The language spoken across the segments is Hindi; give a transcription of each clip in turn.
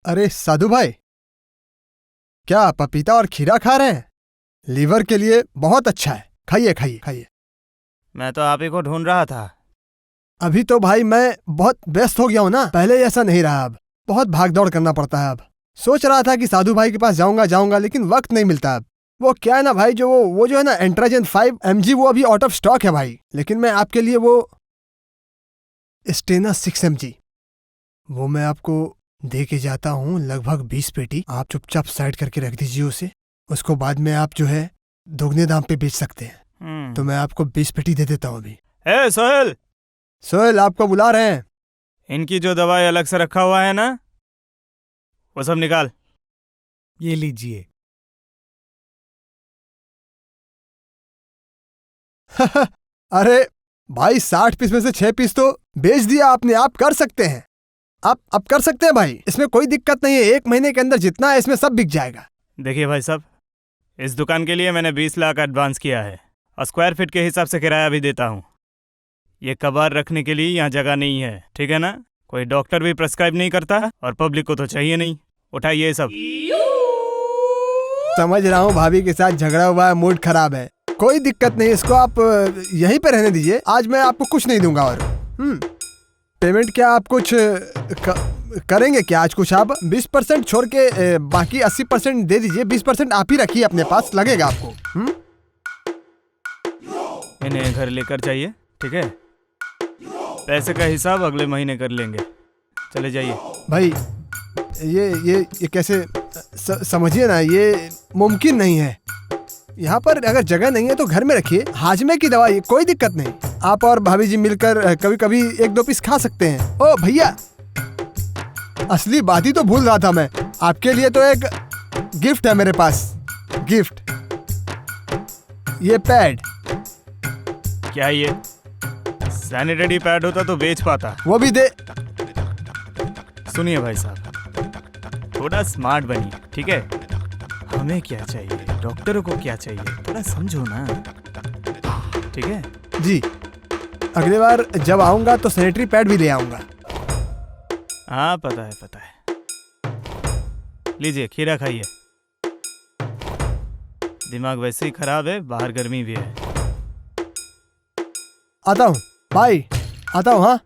अरे साधु भाई, क्या पपीता और खीरा खा रहे हैं? लीवर के लिए बहुत अच्छा है, खाइए खाइए खाइए। मैं तो आप ही को ढूंढ रहा था। अभी तो भाई मैं बहुत व्यस्त हो गया हूँ ना, पहले ऐसा नहीं रहा। अब बहुत भाग दौड़ करना पड़ता है। अब सोच रहा था कि साधु भाई के पास जाऊंगा जाऊंगा, लेकिन वक्त नहीं मिलता। अब वो क्या है ना भाई, जो वो जो है ना एंट्राजेन 5 mg, वो अभी आउट ऑफ स्टॉक है भाई। लेकिन मैं आपके लिए वो स्टेना 6 mg, वो मैं आपको दे के जाता हूँ, लगभग 20 पेटी। आप चुपचाप साइड करके रख दीजिए उसे। उसको बाद में आप जो है दोगुने दाम पे बेच सकते हैं। तो मैं आपको 20 पेटी दे देता हूँ अभी। ए सोहेल, सोहेल आपको बुला रहे हैं। इनकी जो दवाई अलग से रखा हुआ है ना, वो सब निकाल। ये लीजिए। अरे भाई, 60 पीस में से 6 पीस तो बेच दिया आपने। आप कर सकते हैं, आप कर सकते हैं भाई, इसमें कोई दिक्कत नहीं है। 1 महीने के अंदर जितना है इसमें सब बिक जाएगा। देखिए भाई साहब, इस दुकान के लिए मैंने 20 लाख एडवांस किया है और स्क्वायर फीट के हिसाब से किराया भी देता हूँ। ये कबाड़ रखने के लिए यहाँ जगह नहीं है, ठीक है ना? कोई डॉक्टर भी प्रेस्क्राइब नहीं करता और पब्लिक को तो चाहिए नहीं। उठाइए ये सब। समझ रहा हूँ, भाभी के साथ झगड़ा हुआ है, मूड खराब है। कोई दिक्कत नहीं, इसको आप यहीं पे रहने दीजिए। आज मैं आपको कुछ नहीं दूंगा। और पेमेंट क्या आप कुछ करेंगे क्या आज? कुछ आप 20% छोड़ के बाकी 80% दे दीजिए। 20% आप ही रखिए अपने पास, लगेगा आपको। इन्हें घर लेकर जाइए, ठीक है? पैसे का हिसाब अगले महीने कर लेंगे। चले जाइए भाई। ये कैसे, समझिए ना, ये मुमकिन नहीं है। यहाँ पर अगर जगह नहीं है तो घर में रखिए। हाजमे की दवाई, कोई दिक्कत नहीं। आप और भाभी जी मिलकर कभी कभी 1-2 पीस खा सकते हैं। ओ भैया, असली बात ही तो भूल रहा था मैं। आपके लिए तो एक गिफ्ट है मेरे पास। गिफ्ट, ये पैड। क्या ये सैनिटरी पैड होता तो बेच पाता। वो भी दे। सुनिए भाई साहब, थोड़ा स्मार्ट बनिए, ठीक है? हमें क्या चाहिए, डॉक्टरों को क्या चाहिए, थोड़ा समझो ना, ठीक है? जी, अगली बार जब आऊंगा तो सैनिटरी पैड भी ले आऊंगा। हाँ पता है पता है। लीजिए खीरा खाइए। दिमाग वैसे ही खराब है, बाहर गर्मी भी है। आता हूँ भाई, आता हूँ। हाँ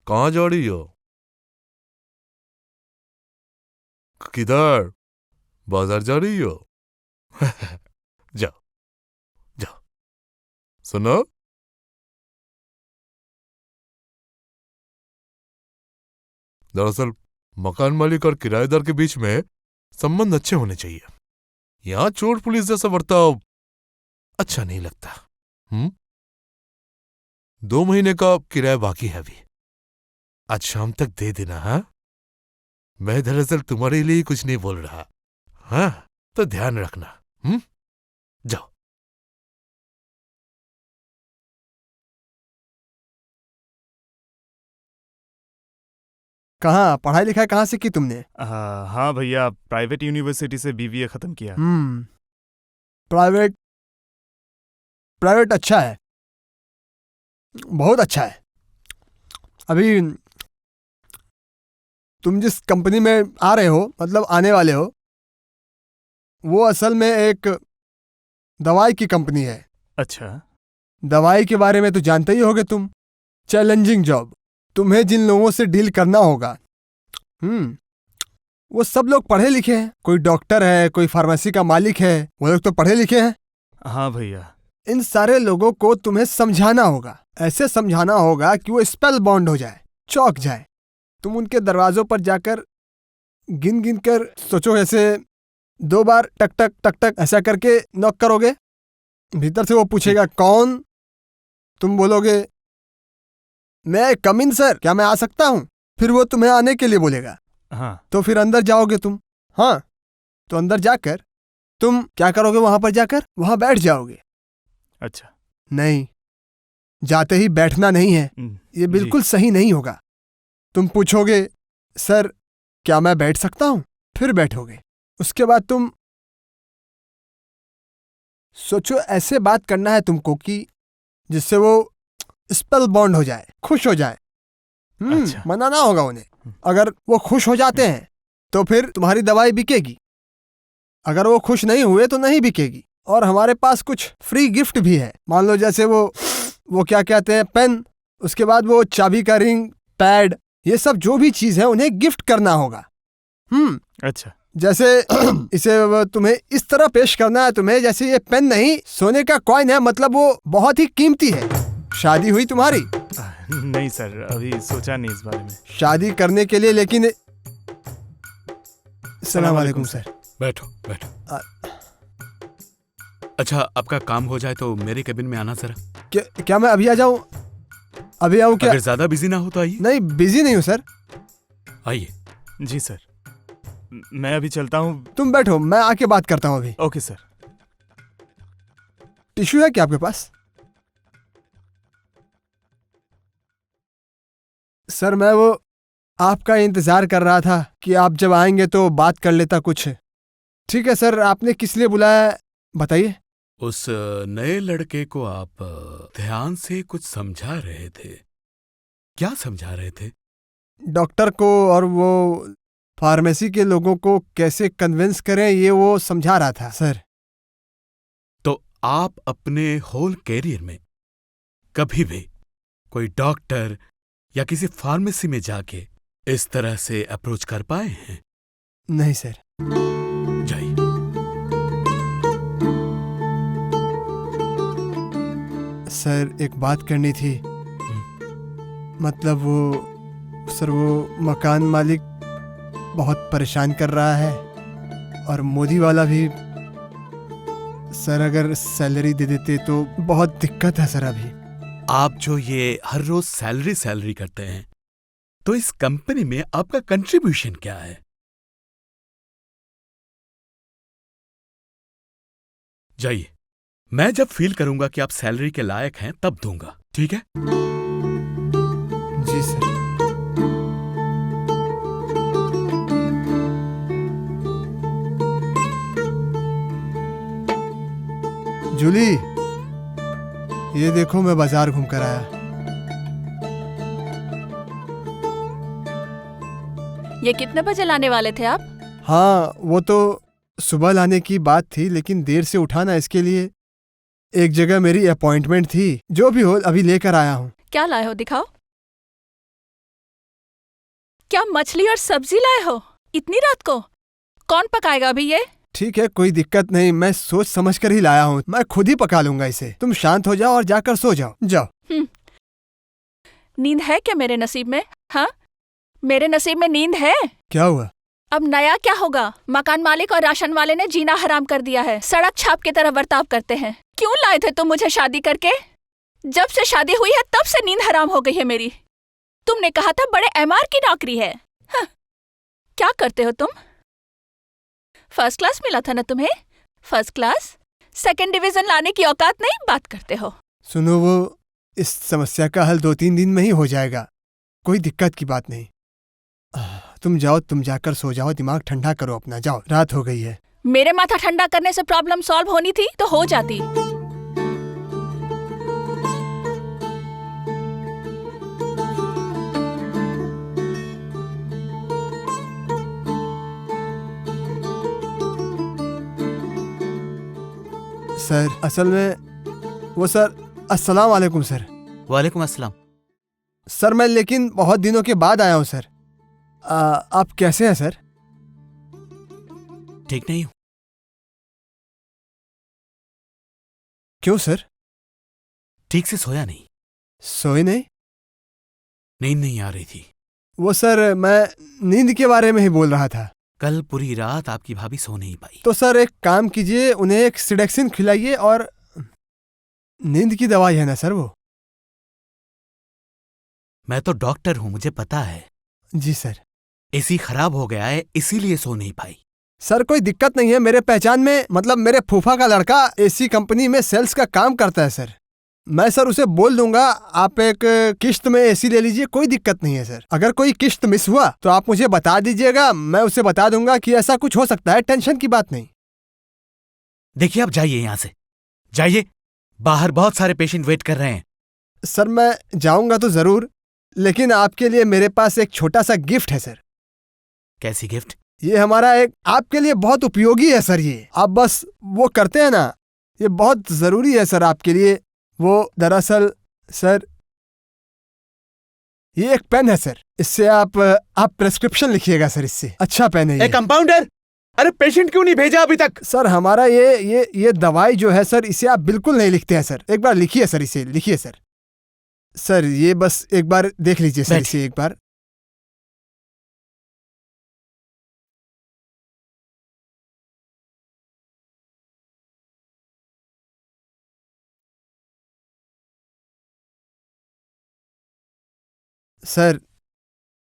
कहाँ जा रही हो? किधर? बाजार जा रही हो? जाओ जाओ। सुनो, दरअसल मकान मालिक और किराएदार के बीच में संबंध अच्छे होने चाहिए। यहाँ चोर पुलिस जैसा बर्ताव अच्छा नहीं लगता। 2 महीने का किराया बाकी है अभी, आज शाम तक दे देना। हाँ, मैं दरअसल तुम्हारे लिए कुछ नहीं बोल रहा। हाँ, तो ध्यान रखना। जाओ। कहाँ पढ़ाई लिखाई कहाँ से की तुमने? हाँ भैया, प्राइवेट यूनिवर्सिटी से BBA खत्म किया। प्राइवेट प्राइवेट अच्छा है, बहुत अच्छा है। अभी तुम जिस कंपनी में आ रहे हो, मतलब आने वाले हो, वो असल में एक दवाई की कंपनी है। अच्छा, दवाई के बारे में तो जानते ही होगे तुम। Challenging job. तुम्हें जिन लोगों से डील करना होगा, वो सब लोग पढ़े लिखे हैं, कोई डॉक्टर है, कोई फार्मेसी का मालिक है, वो लोग तो पढ़े लिखे हैं। हाँ भैया। इन सारे लोगों को तुम्हें समझाना होगा, ऐसे समझाना होगा कि वो स्पेल बाउंड हो जाए, चौंक जाए। तुम उनके दरवाजों पर जाकर गिन गिन कर सोचो, ऐसे 2 बार टक टक टक टक ऐसा करके नॉक करोगे, भीतर से वो पूछेगा कौन, तुम बोलोगे मैं कम इन सर, क्या मैं आ सकता हूँ? फिर वो तुम्हें आने के लिए बोलेगा। हाँ। तो फिर अंदर जाओगे तुम। हाँ, तो अंदर जाकर तुम क्या करोगे? वहां पर जाकर वहां बैठ जाओगे। अच्छा। नहीं, जाते ही बैठना नहीं है, ये बिल्कुल सही नहीं होगा। तुम पूछोगे सर क्या मैं बैठ सकता हूं? फिर बैठोगे। उसके बाद तुम सोचो, ऐसे बात करना है तुमको कि जिससे वो स्पेल बॉन्ड हो जाए, खुश हो जाए। अच्छा। मनाना होगा उन्हें। अगर वो खुश हो जाते हैं तो फिर तुम्हारी दवाई बिकेगी, अगर वो खुश नहीं हुए तो नहीं बिकेगी। और हमारे पास कुछ फ्री गिफ्ट भी है। मान लो जैसे वो क्या कहते हैं, पेन, उसके बाद वो चाबी का रिंग, पैड, ये सब जो भी चीज है उन्हें गिफ्ट करना होगा। अच्छा। जैसे इसे तुम्हें इस तरह पेश करना है तुम्हें जैसे ये पेन नहीं, सोने का कॉइन है, मतलब वो बहुत ही कीमती है। शादी हुई तुम्हारी? नहीं सर, अभी सोचा नहीं इस बारे में। शादी करने के लिए लेकिन सलाम वालेकुम सर। बैठो बैठो। अच्छा, आपका काम हो जाए तो मेरे केबिन में आना जरा। क्या मैं अभी आ जाऊं? अभी आऊं क्या? अगर ज्यादा बिजी ना हो तो आइए। नहीं, बिजी नहीं हूं सर। आइए। जी सर, मैं अभी चलता हूँ। तुम बैठो, मैं आके बात करता हूँ अभी। Okay sir. टिश्यू है क्या आपके पास? सर मैं वो आपका इंतजार कर रहा था कि आप जब आएंगे तो बात कर लेता कुछ। ठीक है सर, आपने किस लिए बुलाया बताइए। उस नए लड़के को आप ध्यान से कुछ समझा रहे थे। क्या समझा रहे थे? डॉक्टर को और वो फार्मेसी के लोगों को कैसे कन्विंस करें, ये वो समझा रहा था सर। तो आप अपने होल कैरियर में कभी भी कोई डॉक्टर या किसी फार्मेसी में जाके इस तरह से अप्रोच कर पाए हैं? नहीं सर। जाइए। सर एक बात करनी थी। मतलब वो मकान मालिक बहुत परेशान कर रहा है, और मोदी वाला भी। सर अगर सैलरी दे देते तो बहुत दिक्कत है सर अभी। आप जो ये हर रोज सैलरी करते हैं, तो इस कंपनी में आपका कंट्रीब्यूशन क्या है? जाइए, मैं जब फील करूंगा कि आप सैलरी के लायक हैं तब दूंगा, ठीक है? जी सर। जूली, ये देखो मैं बाजार घूम कर आया। ये कितने बजे लाने वाले थे आप? हाँ, वो तो सुबह लाने की बात थी, लेकिन देर से उठा ना, इसके लिए एक जगह मेरी अपॉइंटमेंट थी। जो भी हो अभी लेकर आया हूँ। क्या लाए हो, दिखाओ। क्या मछली और सब्जी लाए हो इतनी रात को? कौन पकाएगा अभी ये? ठीक है, कोई दिक्कत नहीं, मैं सोच समझ कर ही लाया हूँ। मैं खुद ही पका लूंगा इसे। तुम शांत हो जाओ और जाकर सो जाओ। जाओ। नींद है क्या मेरे नसीब में? हाँ, मेरे नसीब में नींद है? क्या हुआ? अब नया क्या होगा? मकान मालिक और राशन वाले ने जीना हराम कर दिया है। सड़क छाप की तरह बर्ताव करते हैं। क्यों लाए थे तुम मुझे शादी करके? जब से शादी हुई है तब से नींद हराम हो गई है मेरी। तुमने कहा था बड़े एमआर की नौकरी है। हाँ, क्या करते हो तुम? फर्स्ट क्लास मिला था ना तुम्हें? फर्स्ट क्लास, सेकंड डिवीजन लाने की औकात नहीं, बात करते हो। सुनो, वो इस समस्या का हल 2-3 दिन में ही हो जाएगा, कोई दिक्कत की बात नहीं। तुम जाओ, तुम जाकर सो जाओ, दिमाग ठंडा करो अपना। जाओ, रात हो गई है। मेरे माथा ठंडा करने से प्रॉब्लम सॉल्व होनी थी तो हो जाती। सर असल में वो सर, अस्सलाम वालेकुम सर। वालेकुम अस्सलाम। सर मैं लेकिन बहुत दिनों के बाद आया हूँ सर। आप कैसे हैं सर? ठीक नहीं हूं। क्यों सर? ठीक से सोया नहीं, सोए नहीं? नींद नहीं आ रही थी। वो सर, मैं नींद के बारे में ही बोल रहा था। कल पूरी रात आपकी भाभी सो नहीं पाई। तो सर एक काम कीजिए, उन्हें एक सिडेक्सिन खिलाइए और नींद की दवाई है ना सर वो। मैं तो डॉक्टर हूं, मुझे पता है। जी सर। एसी खराब हो गया है, इसीलिए सो नहीं पाई। सर कोई दिक्कत नहीं है, मेरे पहचान में, मतलब मेरे फूफा का लड़का एसी कंपनी में सेल्स का काम करता है सर। मैं सर उसे बोल दूंगा आप एक किश्त में एसी ले लीजिए, कोई दिक्कत नहीं है सर। अगर कोई किश्त मिस हुआ तो आप मुझे बता दीजिएगा, मैं उसे बता दूंगा कि ऐसा कुछ हो सकता है, टेंशन की बात नहीं। देखिए आप जाइए यहां से, जाइए, बाहर बहुत सारे पेशेंट वेट कर रहे हैं। सर मैं जाऊंगा तो जरूर, लेकिन आपके लिए मेरे पास एक छोटा सा गिफ्ट है सर। कैसी गिफ्ट? ये हमारा एक आपके लिए बहुत उपयोगी है सर। ये आप बस वो करते हैं ना, ये बहुत जरूरी है सर आपके लिए। वो दरअसल सर, ये एक पेन है सर, इससे आप प्रेस्क्रिप्शन लिखिएगा सर, इससे। अच्छा पेन है ये। कंपाउंडर, अरे पेशेंट क्यों नहीं भेजा अभी तक? सर हमारा ये दवाई जो है सर, इसे आप बिल्कुल नहीं लिखते हैं सर। एक बार लिखिए सर, इसे लिखिए सर। सर ये बस एक बार देख लीजिए सर, इसे एक बार। सर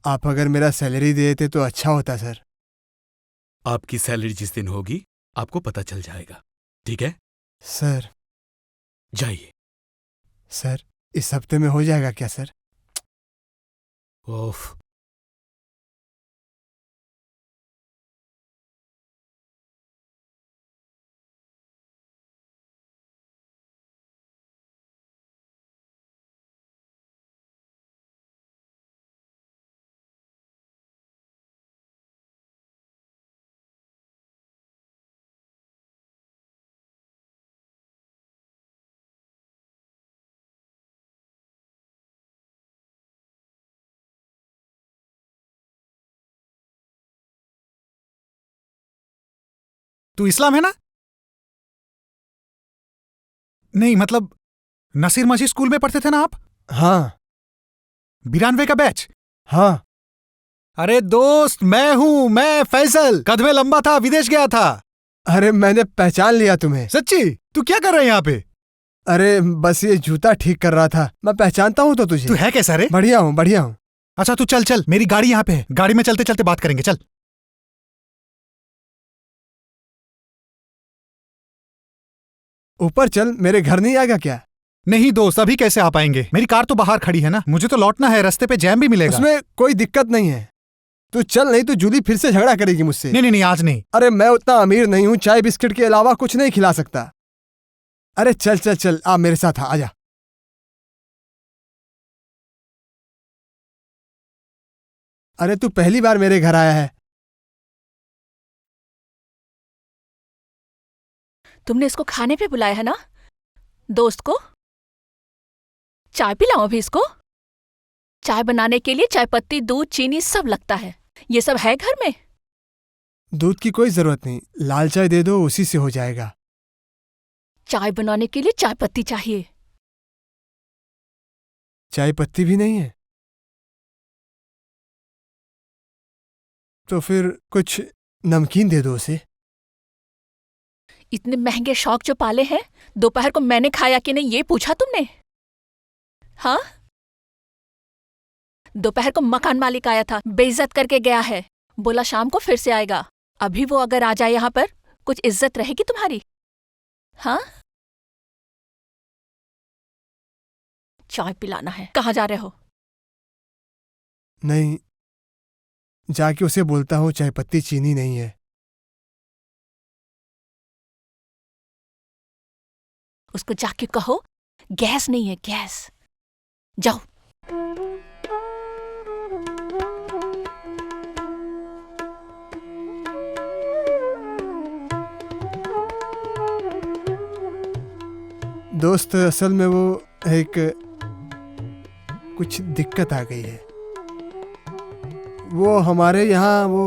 आप अगर मेरा सैलरी दे देते तो अच्छा होता सर। आपकी सैलरी जिस दिन होगी आपको पता चल जाएगा, ठीक है? सर जाइए। सर इस हफ्ते में हो जाएगा क्या सर? ओफ, तू इस्लाम है ना? नहीं मतलब नसीर मसीह स्कूल में पढ़ते थे ना आप? हाँ। 92 का बैच? हाँ। अरे दोस्त, मैं फैसल, कद में लंबा था, विदेश गया था। अरे मैंने पहचान लिया तुम्हें। सच्ची? तू क्या कर रहा है यहाँ पे? अरे बस ये जूता ठीक कर रहा था। मैं पहचानता हूँ तो तुझे। तू है कैसा रे? बढ़िया हूँ, बढ़िया हूँ। अच्छा तू चल चल, मेरी गाड़ी यहाँ पे है, गाड़ी में चलते चलते बात करेंगे, चल। ऊपर चल, मेरे घर नहीं आएगा क्या? नहीं दोस्त, अभी कैसे आ पाएंगे? मेरी कार तो बाहर खड़ी है ना, मुझे तो लौटना है, रास्ते पे जैम भी मिलेगा। उसमें कोई दिक्कत नहीं है, तू चल, नहीं तो जूली फिर से झगड़ा करेगी मुझसे। नहीं नहीं नहीं, आज नहीं। अरे मैं उतना अमीर नहीं हूँ, चाय बिस्किट के अलावा कुछ नहीं खिला सकता। अरे चल चल चल, आ मेरे साथ, आ जा। अरे तू पहली बार मेरे घर आया है। तुमने इसको खाने पे बुलाया है ना, दोस्त को? चाय पिलाऊं अभी इसको? चाय बनाने के लिए चाय पत्ती, दूध, चीनी सब लगता है। ये सब है घर में? दूध की कोई जरूरत नहीं, लाल चाय दे दो, उसी से हो जाएगा। चाय बनाने के लिए चाय पत्ती चाहिए। चाय पत्ती भी नहीं है? तो फिर कुछ नमकीन दे दो उसे। इतने महंगे शौक जो पाले हैं, दोपहर को मैंने खाया कि नहीं ये पूछा तुमने? हाँ, दोपहर को मकान मालिक आया था, बेइज्जत करके गया है, बोला शाम को फिर से आएगा। अभी वो अगर आ जाए यहाँ पर, कुछ इज्जत रहेगी तुम्हारी? हाँ, चाय पिलाना है। कहाँ जा रहे हो? नहीं, जाके उसे बोलता हूँ चाय पत्ती चीनी नहीं है। उसको जाके कहो गैस नहीं है, गैस। जाओ। दोस्त असल में वो एक कुछ दिक्कत आ गई है। वो हमारे यहाँ वो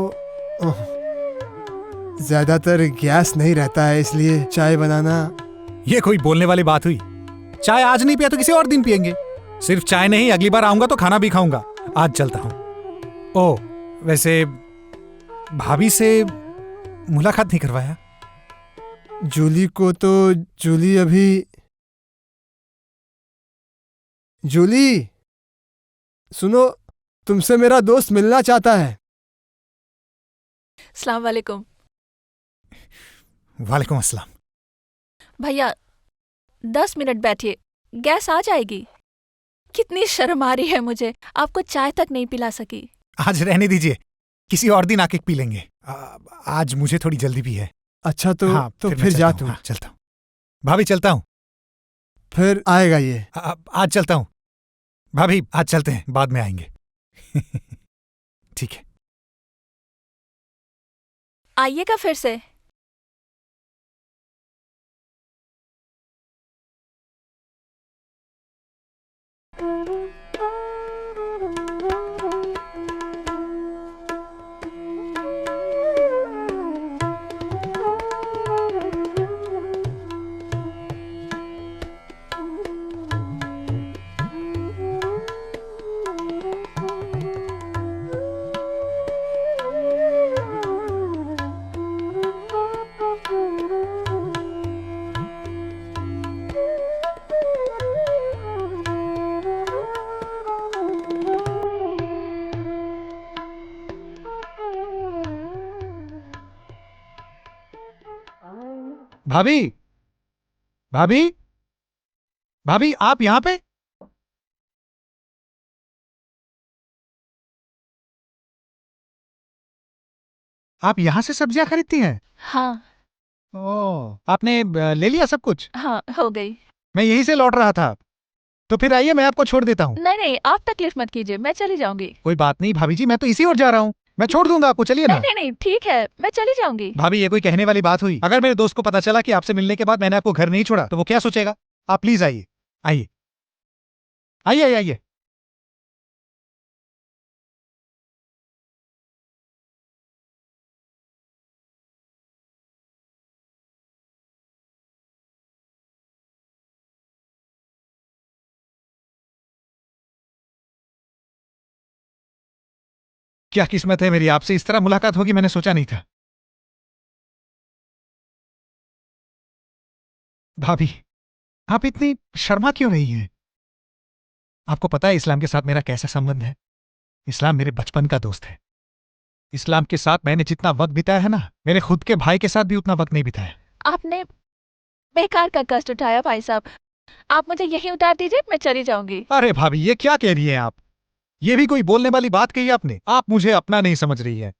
ज्यादातर गैस नहीं रहता है, इसलिए चाय बनाना। ये कोई बोलने वाली बात हुई? चाय आज नहीं पिया तो किसी और दिन पियेंगे। सिर्फ चाय नहीं, अगली बार आऊंगा तो खाना भी खाऊंगा। आज चलता हूँ। ओ, वैसे भाभी से मुलाकात नहीं करवाया? जूली को तो जूली, सुनो, तुमसे मेरा दोस्त मिलना चाहता है। अस्सलाम वालेकुम। वालेकुम अस्सलाम। भैया 10 मिनट बैठिए, गैस आ जाएगी। कितनी शर्म आ रही है मुझे, आपको चाय तक नहीं पिला सकी। आज रहने दीजिए, किसी और दिन आके पी लेंगे। आज मुझे थोड़ी जल्दी भी है। अच्छा तो हाँ, तो मैं फिर चलता जा हूँ। तू। हाँ, चलता हूँ। भाभी चलता हूँ। फिर आएगा ये। आज चलता हूँ। भाभी आज चलते हैं, बाद में आएंगे। ठीक है। आइएगा फिर से। भाभी, भाभी, भाभी, आप यहाँ पे? आप यहाँ से सब्जियां खरीदती हैं? हाँ ओह, आपने ले लिया सब कुछ? हाँ, हो गई। मैं यहीं से लौट रहा था। तो फिर आइए, मैं आपको छोड़ देता हूँ। नहीं नहीं, आप तकलीफ मत कीजिए, मैं चली जाऊंगी। कोई बात नहीं भाभी जी, मैं तो इसी ओर जा रहा हूँ। मैं छोड़ दूंगा आपको, चलिए ना। नहीं नहीं नहीं, ठीक है, मैं चली जाऊंगी। भाभी, ये कोई कहने वाली बात हुई? अगर मेरे दोस्त को पता चला कि आपसे मिलने के बाद मैंने आपको घर नहीं छोड़ा तो वो क्या सोचेगा? आप प्लीज आइए, आइए, आइए, आइए, आइए। क्या किस्मत है मेरी, आपसे इस तरह मुलाकात होगी मैंने सोचा नहीं था। भाभी, आप इतनी शर्मा क्यों रही हैं? आपको पता है इस्लाम के साथ मेरा कैसा संबंध है? इस्लाम मेरे बचपन का दोस्त है। इस्लाम के साथ मैंने जितना वक्त बिताया है ना, मेरे खुद के भाई के साथ भी उतना वक्त नहीं बिताया। आपने बेकार का कष्ट उठाया भाई साहब, आप मुझे यहीं उतार दीजिए, मैं चली जाऊंगी। अरे भाभी, ये क्या कह रही हैं आप? ये भी कोई बोलने वाली बात कही आपने? आप मुझे अपना नहीं समझ रही है।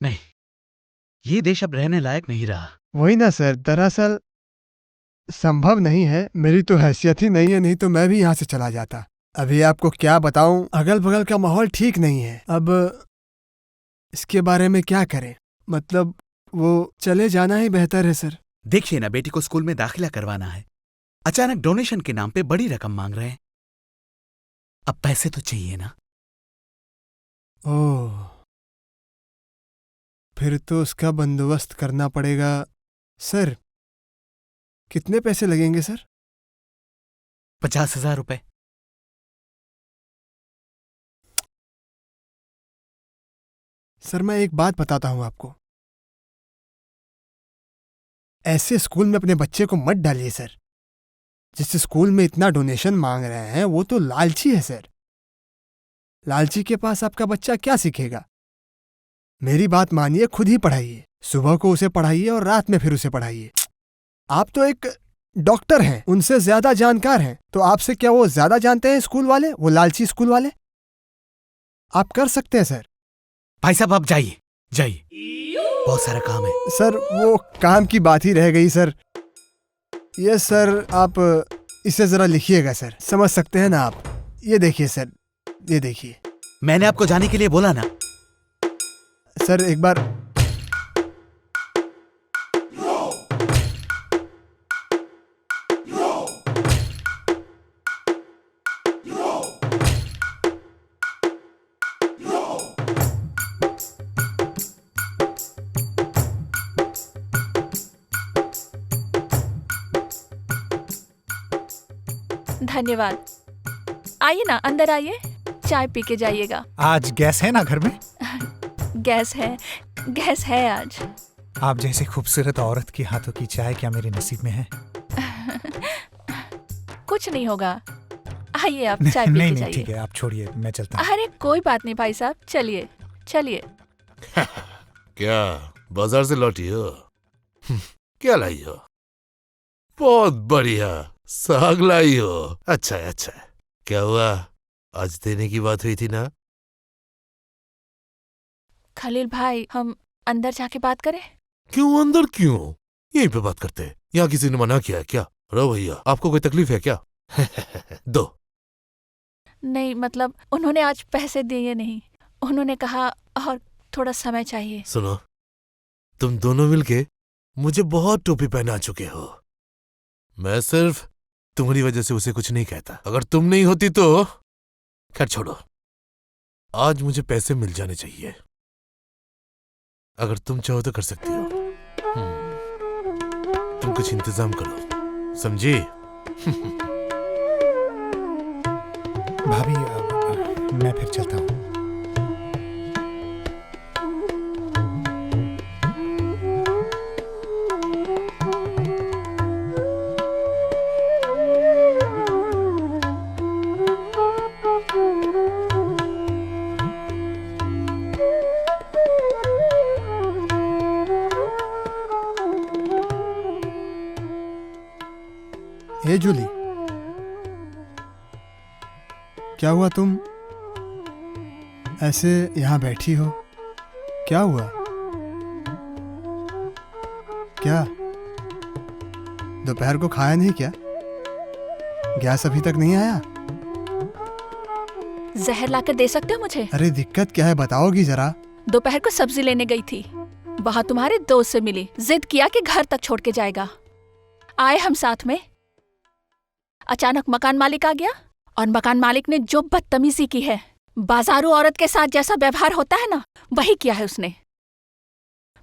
नहीं, ये देश अब रहने लायक नहीं रहा। वही ना सर, दरअसल संभव नहीं है, मेरी तो हैसियत ही नहीं है, नहीं तो मैं भी यहाँ से चला जाता। अभी आपको क्या बताऊं, अगल बगल का माहौल ठीक नहीं है। अब इसके बारे में क्या करें, मतलब वो चले जाना ही बेहतर है सर। देखिए ना, बेटी को स्कूल में दाखिला करवाना है, अचानक डोनेशन के नाम पे बड़ी रकम मांग रहे हैं। अब पैसे तो चाहिए ना। ओह, फिर तो उसका बंदोबस्त करना पड़ेगा। सर, कितने पैसे लगेंगे सर? 50,000 रुपए। सर, मैं एक बात बताता हूं आपको, ऐसे स्कूल में अपने बच्चे को मत डालिए सर। जिस स्कूल में इतना डोनेशन मांग रहे हैं वो तो लालची है सर। लालची के पास आपका बच्चा क्या सीखेगा? मेरी बात मानिए, खुद ही पढ़ाइए। सुबह को उसे पढ़ाइए और रात में फिर उसे पढ़ाइए। आप तो एक डॉक्टर हैं, उनसे ज्यादा जानकार हैं, तो आपसे क्या वो ज्यादा जानते हैं स्कूल वाले, वो लालची स्कूल वाले? आप कर सकते हैं सर। भाई साहब, आप जाइए जाइए, बहुत सारा काम है। सर, वो काम की बात ही रह गई सर। ये सर, आप इसे जरा लिखिएगा सर, समझ सकते हैं ना आप? ये देखिए सर, ये देखिए। मैंने आपको जाने के लिए बोला ना। सर एक बार धन्यवाद। आइए ना, अंदर आइए, चाय पी के जाइएगा। आज गैस है ना घर में? गैस है आज। आप जैसी खूबसूरत औरत की हाथों की चाय क्या मेरे नसीब में है? कुछ नहीं होगा, आइए आप चाय पी नहीं के नहीं जाइए। ठीक है, आप छोड़िए, मैं चलता हूँ। अरे कोई बात नहीं भाई साहब, चलिए चलिए। क्या बाजार से लौटी हो? क्या लाई हो? बहुत बढ़िया, साग लाई हो। अच्छा है, अच्छा है। क्या हुआ, आज देने की बात हुई थी ना? खलील भाई, हम अंदर जाके बात करें? क्यों अंदर क्यों? यहीं पे बात करते हैं। यहाँ किसी ने मना किया है क्या? रो भैया, आपको कोई तकलीफ है क्या? दो। नहीं, मतलब उन्होंने आज पैसे दिए नहीं, उन्होंने कहा और थोड़ा समय चाहिए। सुनो, तुम दोनों मिलके मुझे बहुत टोपी पहना चुके हो। मैं सिर्फ तुम्हारी वजह से उसे कुछ नहीं कहता। अगर तुम नहीं होती तो खैर छोड़ो। आज मुझे पैसे मिल जाने चाहिए। अगर तुम चाहो तो कर सकती हो। तुम कुछ इंतजाम करो, समझी? भाभी मैं फिर चलता हूँ। हे जूली, क्या हुआ, तुम ऐसे यहाँ बैठी हो? क्या हुआ? क्या दोपहर को खाया नहीं क्या? गैस अभी तक नहीं आया? जहर लाकर दे सकते हो मुझे? अरे दिक्कत क्या है, बताओगी जरा? दोपहर को सब्जी लेने गई थी, वहां तुम्हारे दोस्त से मिली, जिद किया कि घर तक छोड़ के जाएगा। आए हम साथ में, अचानक मकान मालिक आ गया और मकान मालिक ने जो बदतमीजी की है, बाजारू औरत के साथ जैसा व्यवहार होता है ना, वही किया है उसने।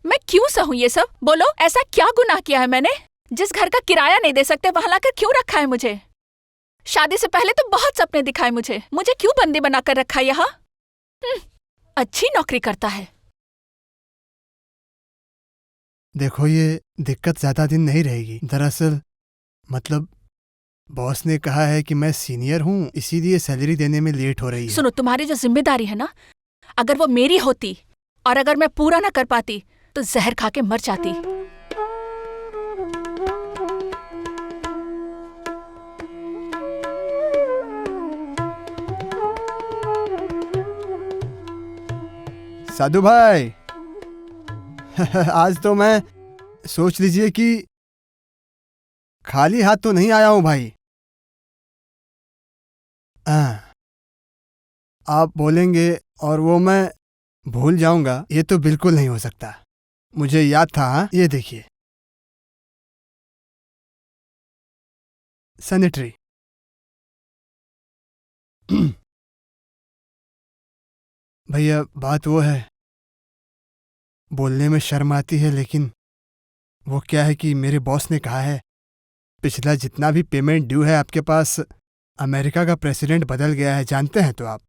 मैं क्यों सहूं ये सब? बोलो, ऐसा क्या गुनाह किया है मैंने? जिस घर का किराया नहीं दे सकते वहां लाकर क्यों रखा है मुझे? शादी से पहले तो बहुत सपने दिखाए मुझे क्यों बंदी बनाकर रखा यहाँ? अच्छी नौकरी करता है। देखो, ये दिक्कत ज्यादा दिन नहीं रहेगी। दरअसल मतलब बॉस ने कहा है कि मैं सीनियर हूँ, इसीलिए सैलरी देने में लेट हो रही है। सुनो, तुम्हारी जो जिम्मेदारी है ना, अगर वो मेरी होती और अगर मैं पूरा ना कर पाती तो जहर खा के मर जाती। साधु भाई आज तो मैं सोच लीजिए कि खाली हाथ तो नहीं आया हूं भाई। आप बोलेंगे और वो मैं भूल जाऊंगा, ये तो बिल्कुल नहीं हो सकता। मुझे याद था। हाँ, ये देखिए, सैनिटरी। भैया बात वो है, बोलने में शर्म आती है, लेकिन वो क्या है कि मेरे बॉस ने कहा है पिछला जितना भी पेमेंट ड्यू है आपके पास, अमेरिका का प्रेसिडेंट बदल गया है, जानते हैं तो आप।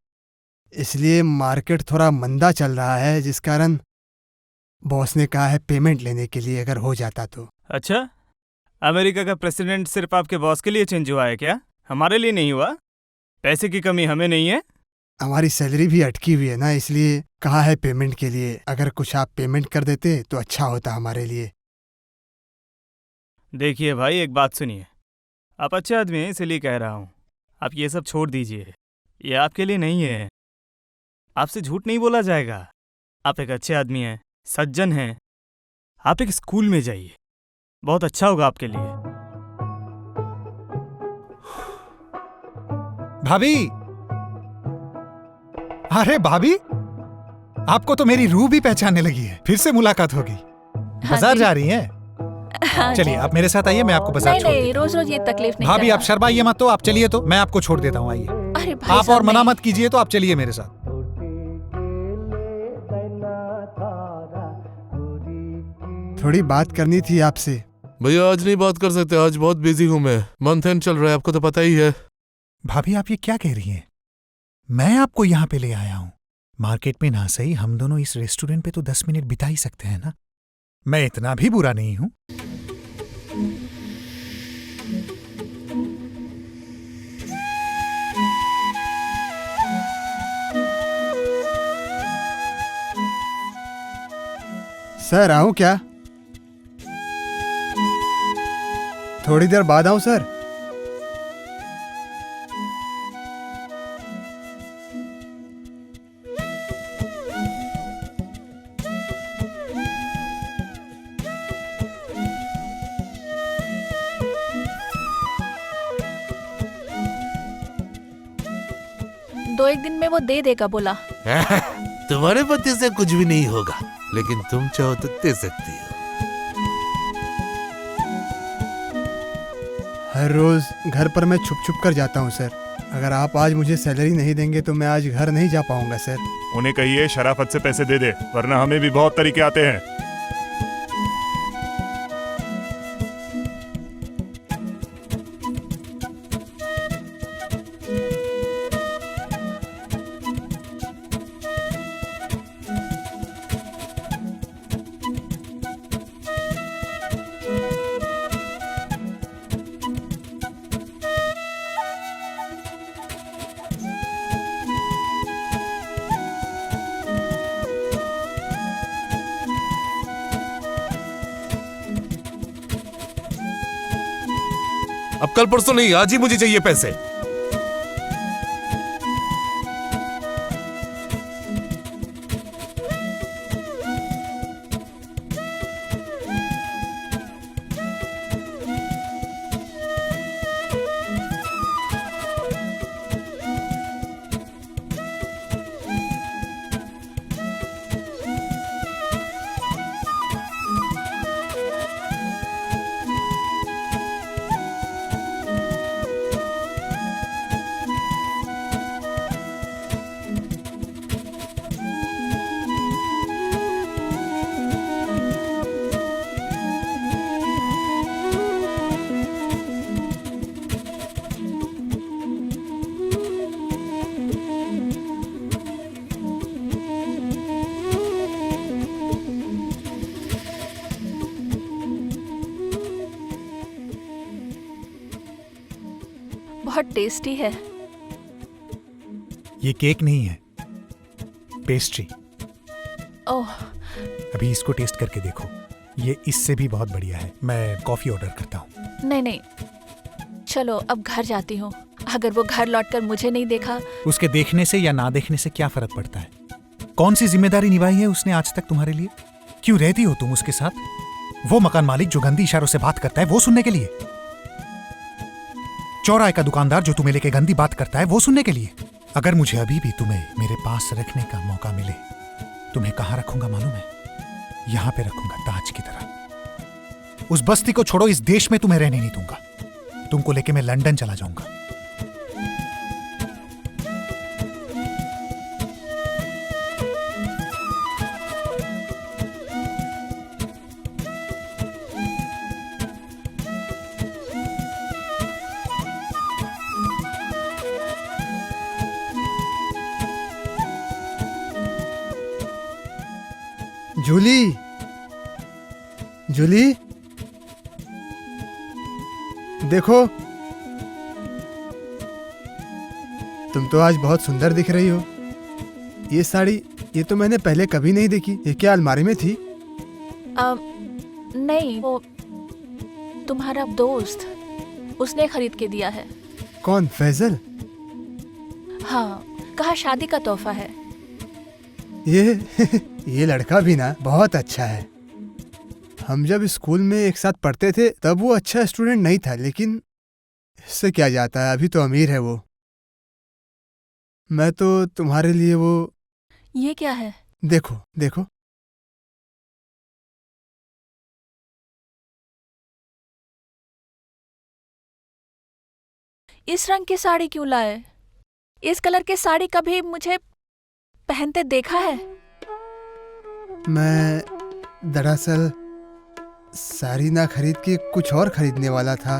इसलिए मार्केट थोड़ा मंदा चल रहा है, जिस कारण बॉस ने कहा है पेमेंट लेने के लिए अगर हो जाता तो। अच्छा, अमेरिका का प्रेसिडेंट सिर्फ आपके बॉस के लिए चेंज हुआ है क्या? हमारे लिए नहीं हुआ? पैसे की कमी हमें नहीं है? हमारी सैलरी भी अटकी हुई है ना, इसलिए कहा है पेमेंट के लिए। अगर कुछ आप पेमेंट कर देते तो अच्छा होता हमारे लिए। देखिए भाई, एक बात सुनिए, आप अच्छे आदमी हैं इसलिए कह रहा हूँ, आप ये सब छोड़ दीजिए, ये आपके लिए नहीं है। आपसे झूठ नहीं बोला जाएगा, आप एक अच्छे आदमी हैं, सज्जन हैं। आप एक स्कूल में जाइए, बहुत अच्छा होगा आपके लिए। भाभी, अरे भाभी, आपको तो मेरी रूह भी पहचानने लगी है। फिर से मुलाकात होगी। बाजार जी। जा रही हैं? हाँ चलिए जी। आप मेरे साथ आइए, मैं आपको बाजार नहीं छोड़ नहीं, देता हूँ। रोज रोज ये तकलीफ नहीं भाभी आप करना। शर्माइए मत, तो आप चलिए, तो मैं आपको छोड़ देता हूँ। आइए अरे भाई आप, साहब, और मना नहीं। मत कीजिए, तो आप चलिए मेरे साथ। थोड़ी बात करनी थी आपसे। भैया आज नहीं बात कर सकते, आज बहुत बिजी हूँ मैं। मंथ एंड चल रहा है, आपको तो पता ही है। भाभी आप ये क्या कह रही हैं? मैं आपको यहां पे ले आया हूं। मार्केट में ना सही हम दोनों इस रेस्टोरेंट पे तो 10 मिनट बिता ही सकते हैं ना। मैं इतना भी बुरा नहीं हूं। सर आऊं क्या? थोड़ी देर बाद आऊं सर? दो एक दिन में वो दे देगा बोला। तुम्हारे पति से कुछ भी नहीं होगा, लेकिन तुम चाहो तो दे सकती हो। हर रोज घर पर मैं छुप छुप कर जाता हूं सर। अगर आप आज मुझे सैलरी नहीं देंगे तो मैं आज घर नहीं जा पाऊंगा सर। उन्हें कहिए शराफत से पैसे दे दे, वरना हमें भी बहुत तरीके आते हैं। अब कल परसों नहीं, आज ही मुझे चाहिए पैसे। बहुत टेस्टी है। ये केक नहीं है, पेस्ट्री। ओह, अभी इसको टेस्ट करके देखो, ये इससे भी बहुत बढ़िया है। मैं कॉफी ऑर्डर करता हूँ। नहीं नहीं, चलो अब घर जाती हूँ। अगर वो घर लौटकर मुझे नहीं देखा। उसके देखने से या ना देखने से क्या फर्क पड़ता है? कौन सी जिम्मेदारी निभाई है उसने आज तक तुम्हारे लिए? क्यों रहती हो तुम उसके साथ? वो मकान मालिक जो गंदी इशारों से बात करता है वो सुनने के लिए? चौराहे का दुकानदार जो तुम्हें लेके गंदी बात करता है वो सुनने के लिए? अगर मुझे अभी भी तुम्हें मेरे पास रखने का मौका मिले, तुम्हें कहाँ रखूंगा मालूम है? यहां पे रखूंगा, ताज की तरह। उस बस्ती को छोड़ो, इस देश में तुम्हें रहने नहीं दूंगा। तुमको लेके मैं लंदन चला जाऊंगा। जूली, जूली, देखो, तुम तो आज बहुत सुंदर दिख रही हो। ये साड़ी, ये तो मैंने पहले कभी नहीं देखी। ये क्या अलमारी में थी? नहीं, वो तुम्हारा दोस्त, उसने खरीद के दिया है। कौन, फैजल? हाँ, कहा शादी का तोहफा है। ये लड़का भी ना बहुत अच्छा है। हम जब स्कूल में एक साथ पढ़ते थे तब वो अच्छा स्टूडेंट नहीं था, लेकिन इससे क्या जाता है, अभी तो अमीर है वो। मैं तो तुम्हारे लिए वो। ये क्या है? देखो देखो, इस रंग की साड़ी क्यों लाए? इस कलर की साड़ी कभी मुझे पहनते देखा है? मैं दरअसल साड़ी ना खरीद के कुछ और खरीदने वाला था,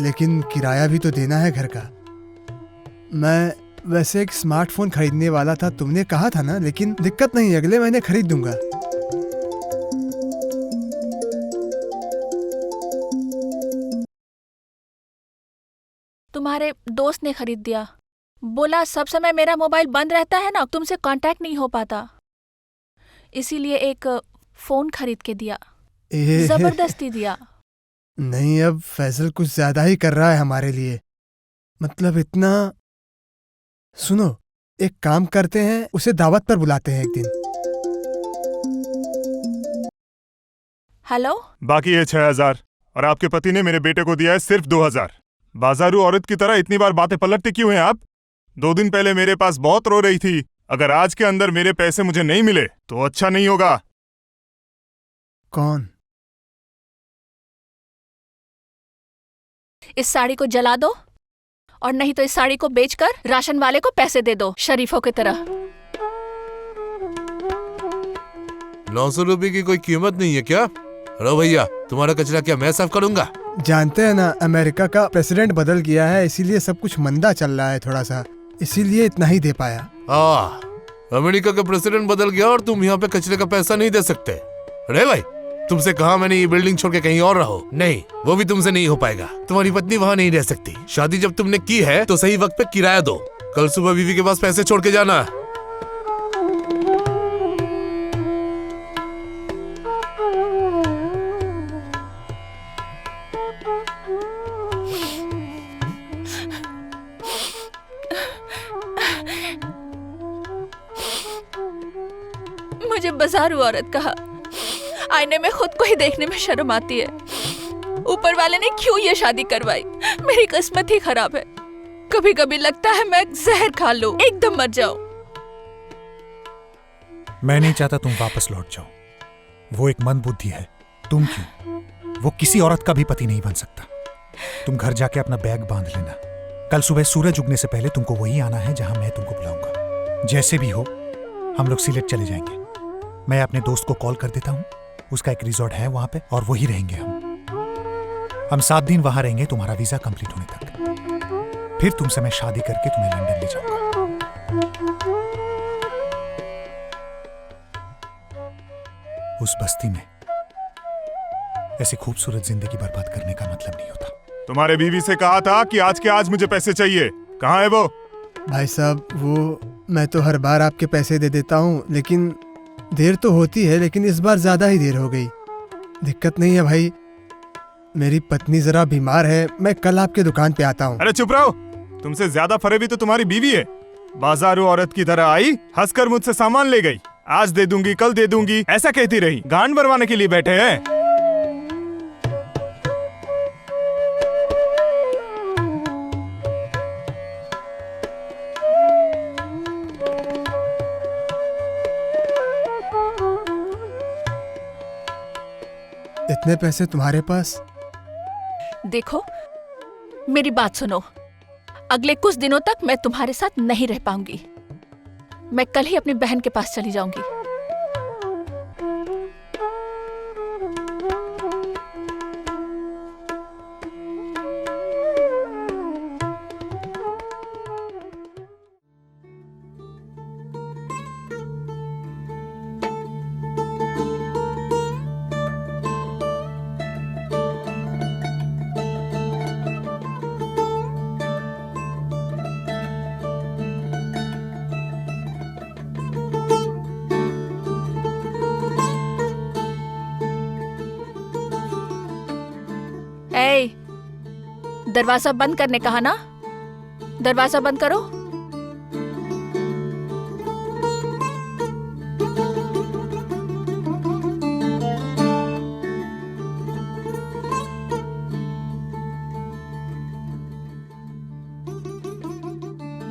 लेकिन किराया भी तो देना है घर का। मैं वैसे एक स्मार्टफोन खरीदने वाला था, तुमने कहा था ना, लेकिन दिक्कत नहीं, अगले महीने खरीद दूंगा। तुम्हारे दोस्त ने खरीद दिया। बोला सब समय मेरा मोबाइल बंद रहता है ना, तुमसे कांटेक्ट नहीं हो पाता, इसीलिए एक फोन खरीद के दिया। जबरदस्ती दिया। नहीं, अब फैजल कुछ ज्यादा ही कर रहा है हमारे लिए। मतलब इतना। सुनो, एक काम करते हैं, उसे दावत पर बुलाते हैं एक दिन। हेलो, बाकी है 6,000 और आपके पति ने मेरे बेटे को दिया है सिर्फ 2,000। बाजारू औरत की तरह इतनी बार बातें पलटते क्यों हैं आप? 2 दिन पहले मेरे पास बहुत रो रही थी। अगर आज के अंदर मेरे पैसे मुझे नहीं मिले तो अच्छा नहीं होगा। कौन? इस साड़ी को जला दो, और नहीं तो इस साड़ी को बेचकर राशन वाले को पैसे दे दो, शरीफों की तरह। 900 रुपए की कोई कीमत नहीं है क्या? रो भैया, तुम्हारा कचरा क्या मैं साफ करूंगा? जानते हैं ना, अमेरिका का प्रेसिडेंट बदल गया है, इसीलिए सब कुछ मंदा चल रहा है थोड़ा सा, इसीलिए इतना ही दे पाया। अमेरिका का प्रेसिडेंट बदल गया और तुम यहाँ पे कचरे का पैसा नहीं दे सकते? अरे भाई, तुमसे कहा मैंने ये बिल्डिंग छोड़ के कहीं और रहो। नहीं, वो भी तुमसे नहीं हो पाएगा। तुम्हारी पत्नी वहाँ नहीं रह सकती। शादी जब तुमने की है तो सही वक्त पे किराया दो। कल सुबह बीवी के पास पैसे छोड़ के जाना। मुझे बाजारू औरत कहा। आईने में खुद को ही देखने में शर्म आती है। ऊपर वाले ने क्यों ये शादी करवाई? मेरी किस्मत ही खराब है। कभी कभी लगता है मैं जहर खा लूं, एकदम मर जाऊं। मैं नहीं चाहता तुम वापस लौट जाओ। वो एक मंदबुद्धि है। तुम क्यों? वो किसी औरत का भी पति नहीं बन सकता। तुम घर जाके अपना बैग बांध लेना। कल सुबह सूरज उगने से पहले तुमको वही आना है जहां मैं तुमको बुलाऊंगा। जैसे भी हो, हम लोग सिलेट चले जाएंगे। मैं अपने दोस्त को कॉल कर देता हूँ, उसका एक रिजॉर्ट है वहां पे, और वही रहेंगे हम 7 दिन वहां रहेंगे, तुम्हारा वीजा कंप्लीट होने तक। फिर तुमसे मैं शादी करके तुम्हें लंदन ले जाऊंगा। उस बस्ती में ऐसी खूबसूरत जिंदगी बर्बाद करने का मतलब नहीं होता। तुम्हारे बीवी से कहा था कि आज के आज मुझे पैसे चाहिए, कहाँ है वो? भाई साहब, वो मैं तो हर बार आपके पैसे दे देता हूँ, लेकिन देर तो होती है, लेकिन इस बार ज्यादा ही देर हो गई। दिक्कत नहीं है भाई, मेरी पत्नी जरा बीमार है, मैं कल आपके दुकान पे आता हूँ। अरे चुप रहो, तुमसे ज्यादा फरेबी तो तुम्हारी बीवी है। बाजारू औरत की तरह आई, हंसकर मुझसे सामान ले गई। आज दे दूंगी, कल दे दूंगी, ऐसा कहती रही। गांड भरवाने के लिए बैठे हैं। इतने पैसे तुम्हारे पास? देखो, मेरी बात सुनो। अगले कुछ दिनों तक मैं तुम्हारे साथ नहीं रह पाऊंगी। मैं कल ही अपनी बहन के पास चली जाऊंगी। ए, दरवाजा बंद करने कहा ना? दरवाजा बंद करो।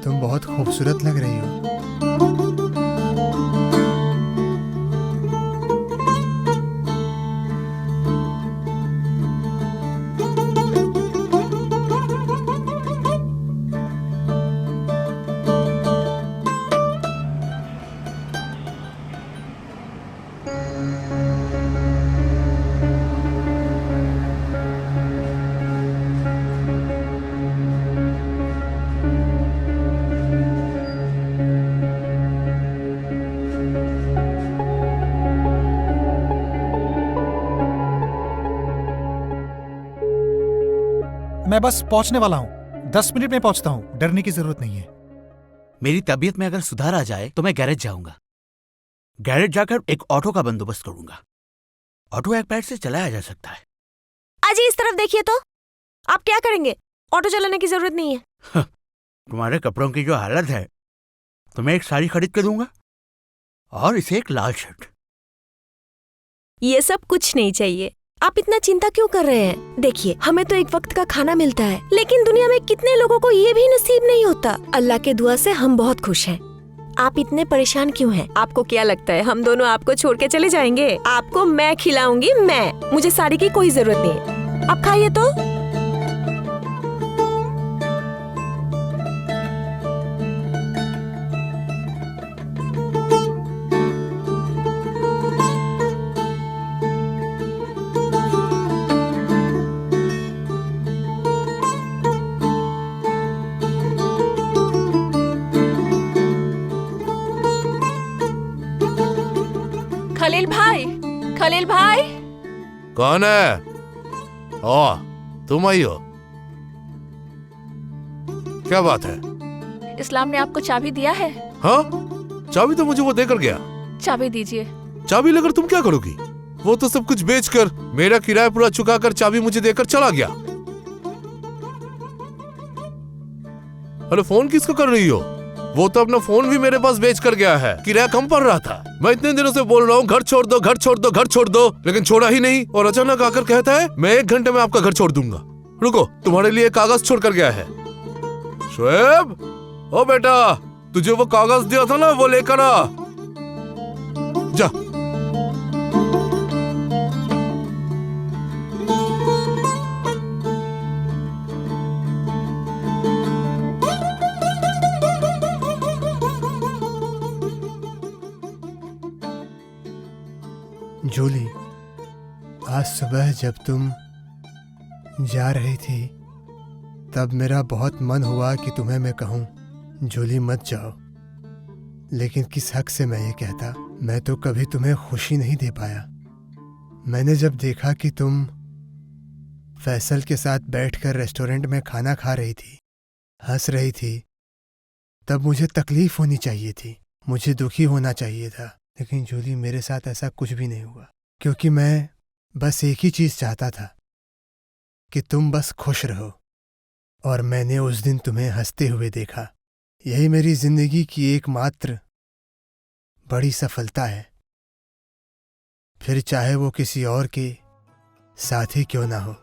तुम बहुत खूबसूरत लग रही हो। मैं बस पहुंचने वाला हूँ, 10 मिनट में पहुंचता हूँ, डरने की जरूरत नहीं है। मेरी तबीयत में अगर सुधार आ जाए तो मैं गैरेज जाऊंगा। गैरेज जाकर एक ऑटो का बंदोबस्त करूंगा। ऑटो एक पैर से चलाया जा सकता है। अजी इस तरफ देखिए तो, आप क्या करेंगे? ऑटो चलाने की जरूरत नहीं है। तुम्हारे कपड़ों की जो हालत है, तो मैं एक साड़ी खरीद के दूंगा और इसे एक लाल शर्ट। ये सब कुछ नहीं चाहिए। आप इतना चिंता क्यों कर रहे हैं? देखिए, हमें तो एक वक्त का खाना मिलता है, लेकिन दुनिया में कितने लोगों को ये भी नसीब नहीं होता। अल्लाह के दुआ से हम बहुत खुश हैं। आप इतने परेशान क्यों हैं? आपको क्या लगता है हम दोनों आपको छोड़ के चले जाएंगे? आपको मैं खिलाऊंगी, मैं। मुझे साड़ी की कोई जरूरत नहीं है। आप खाइए तो। खलील भाई, खलील भाई। कौन है? ओ, तुम आई हो? क्या बात है? इस्लाम ने आपको चाबी दिया है। हाँ, चाबी तो मुझे वो देकर गया। चाबी दीजिए। चाबी लेकर तुम क्या करोगी? वो तो सब कुछ बेचकर, मेरा किराया पूरा चुकाकर चाबी मुझे देकर चला गया। अरे फोन किसको कर रही हो? वो तो अपना फोन भी मेरे पास बेच कर गया है। किराया कम पड़ रहा था। मैं इतने दिनों से बोल रहा हूँ घर छोड़ दो, घर छोड़ दो, घर छोड़ दो, लेकिन छोड़ा ही नहीं। और अचानक आकर कहता है मैं 1 घंटे में आपका घर छोड़ दूंगा। रुको, तुम्हारे लिए कागज छोड़ कर गया है। शोएब, ओ बेटा, तुझे वो कागज दिया था ना, वो लेकर आ। जा। जूली, आज सुबह जब तुम जा रही थी तब मेरा बहुत मन हुआ कि तुम्हें मैं कहूँ जूली मत जाओ, लेकिन किस हक से मैं ये कहता? मैं तो कभी तुम्हें खुशी नहीं दे पाया। मैंने जब देखा कि तुम फैसल के साथ बैठकर रेस्टोरेंट में खाना खा रही थी, हंस रही थी, तब मुझे तकलीफ होनी चाहिए थी, मुझे दुखी होना चाहिए था। लेकिन जूली, मेरे साथ ऐसा कुछ भी नहीं हुआ, क्योंकि मैं बस एक ही चीज चाहता था कि तुम बस खुश रहो। और मैंने उस दिन तुम्हें हंसते हुए देखा। यही मेरी जिंदगी की एकमात्र बड़ी सफलता है, फिर चाहे वो किसी और के साथ ही क्यों ना हो।